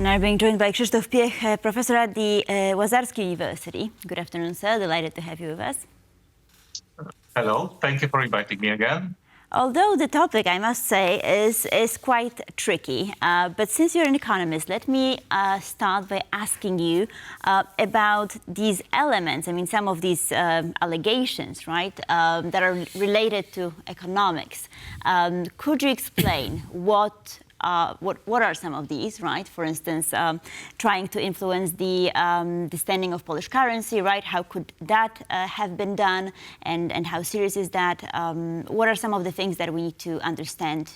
And I'm being joined by Krzysztof Piech, professor at the Łazarski University. Good afternoon, sir. Delighted to have you with us. Hello. Thank you for inviting me again. Although the topic, I must say, is quite tricky, but since you're an economist, let me start by asking you about these elements. I mean, some of these allegations, right, that are related to economics. Could you explain what are some of these, right? For instance, trying to influence the standing of Polish currency, right? How could that have been done, and how serious is that? What are some of the things that we need to understand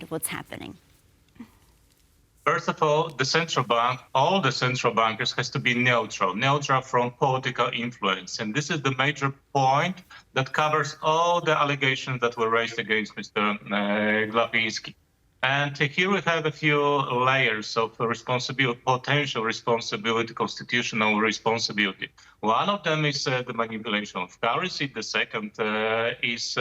what's happening? First of all, all the central bankers has to be neutral from political influence. And this is the major point that covers all the allegations that were raised against Mr. Glapiński. And here we have a few layers of potential responsibility, constitutional responsibility. One of them is the manipulation of currency. The second is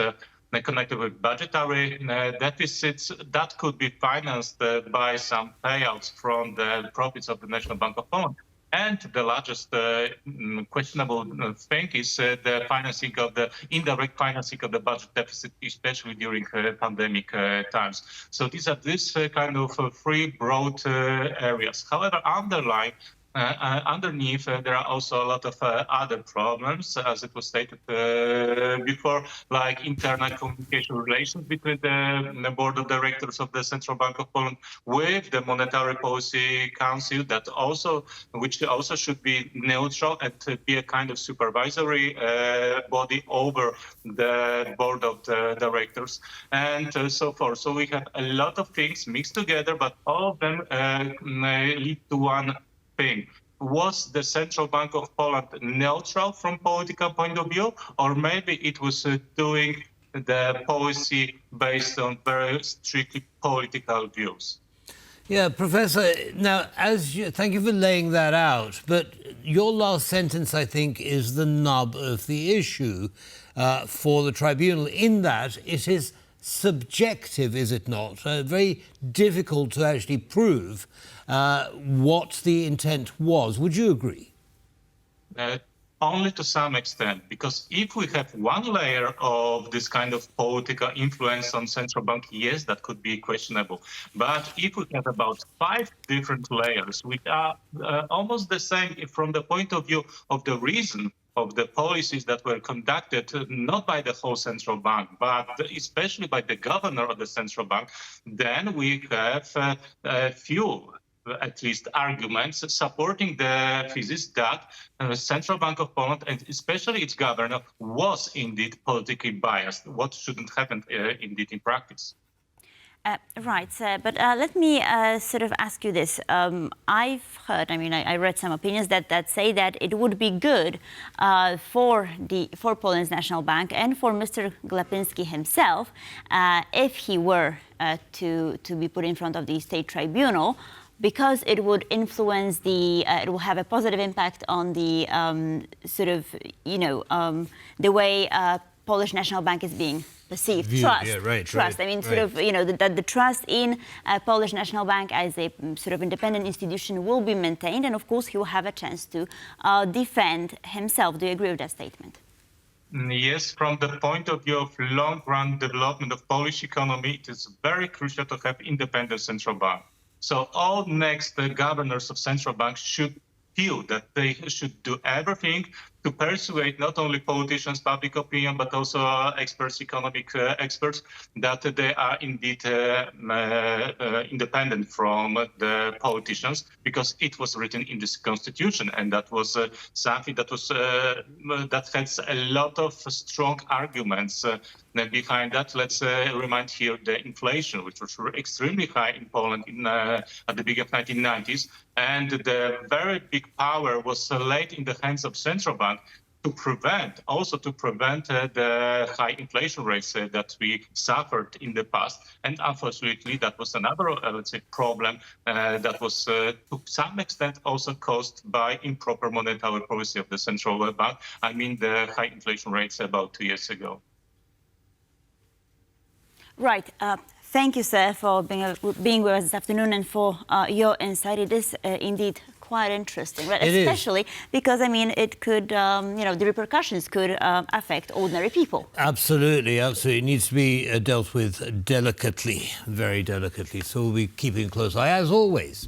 connected with budgetary deficits that could be financed by some payouts from the profits of the National Bank of Poland. And the largest questionable thing is the financing of the indirect financing of the budget deficit, especially during pandemic times. So these are kind of three broad areas. However, underneath, there are also a lot of other problems, as it was stated before, like internal communication relations between the board of directors of the Central Bank of Poland with the Monetary Policy Council, which also should be neutral and be a kind of supervisory body over the board of the directors, and so forth. So we have a lot of things mixed together, but all of them lead to one thing. Was the Central Bank of Poland neutral from political point of view, or maybe it was doing the policy based on very strictly political views? Yeah, Professor, now, thank you for laying that out, but your last sentence, I think, is the nub of the issue for the tribunal, in that it is subjective, is it not? Very difficult to actually prove what the intent was. Would you agree? Only to some extent, because if we have one layer of this kind of political influence on central bank, yes, that could be questionable. But if we have about 5 different layers, which are almost the same from the point of view of the reason of the policies that were conducted, not by the whole central bank, but especially by the governor of the central bank, then we have a few, at least, arguments supporting the thesis that the Central Bank of Poland, and especially its governor, was indeed politically biased, what shouldn't happen indeed in practice. Right, but let me sort of ask you this. I've heard, I read some opinions that say that it would be good for Poland's National Bank and for Mr. Glapiński himself if he were to be put in front of the State Tribunal, because it would influence it will have a positive impact on the the way Polish National Bank is being perceived. Trust. Yeah, right, trust. Right, I mean, sort of, the trust in Polish National Bank as a sort of independent institution will be maintained, and of course he will have a chance to defend himself. Do you agree with that statement? Yes, from the point of view of long-run development of Polish economy, it is very crucial to have independent central bank. So all next governors of central banks should feel that they should do everything to persuade not only politicians, public opinion, but also experts, economic experts, that they are indeed independent from the politicians, because it was written in this constitution, and that was something that has a lot of strong arguments behind that. Let's remind here the inflation, which was extremely high in Poland at the beginning of 1990s, and the very big power was laid in the hands of central bank to prevent the high inflation rates that we suffered in the past. And unfortunately, that was another, let's say, problem that was to some extent also caused by improper monetary policy of the central bank. I mean, the high inflation rates about 2 years ago. Right. Thank you, sir, for being with us this afternoon and for your insight. It is indeed quite interesting, right? It Especially because, I mean, it could, the repercussions could affect ordinary people. Absolutely, absolutely. It needs to be dealt with delicately, very delicately. So we'll be keeping a close eye, as always.